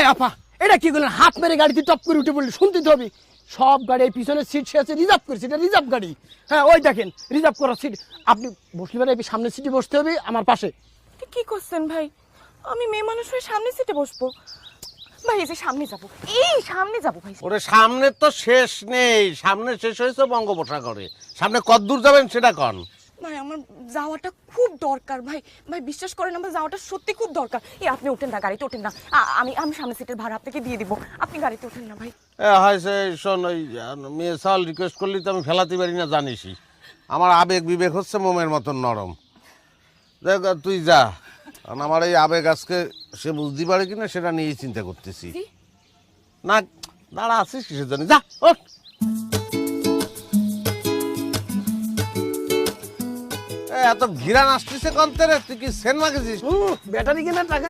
এই আপা, এটা কি করলেন? হাত মেরে গাড়িতে টপ করে উঠে পড়লে শুনতে তো হবে। সব গাড়ি এই পিছনের সিট সে আছে রিজার্ভ করেছে, এটা রিজার্ভ গাড়ি। হ্যাঁ ওই দেখেন রিজার্ভ করা সিট। আপনি বসলে মানে সামনের সিটে বসতে হবে আমার পাশে। কি করছেন ভাই? আমি মেয়ে মানুষ হয়ে সামনে সিটে বসবো ভাই? এই যে সামনে যাব, এই সামনে যাব ভাই। ওরে সামনে তো শেষ নেই, সামনে শেষ হয়েছে বঙ্গোপসাগরে, সামনে কতদূর যাবেন সেটা কন। ভাই আমার যাওয়াটা খুব দরকার ভাই, ভাই বিশ্বাস করেন আমার যাওয়াটা সত্যি খুব দরকার। এই আপনি ওঠেন না, গাড়িতে ওঠেন না। আমি আমি সামনে সিটের ভাড়া আপনাকে দিয়ে দিব, আপনি গাড়িতে ওঠেন না ভাই। হয়েছে শোন, ওই মেয়ে সাল রিকোয়েস্ট করলি তো আমি ফেলাতে পারি না, জানিসই আমার আবেগ বিবেক হচ্ছে মোমের মতন নরম। দেখ তুই যা, কারণ আমার এই আবেগ আজকে সে বুঝতে পারে কিনা সেটা নিয়েই চিন্তা করতেছি। না দাঁড়া আছিস কিসের জন্য, যা ওঠ। এত ঘিরান আসতেছে কন্তে রে, তুই কি সেন মাগেছিস? ব্যাটারি কেনার টাকা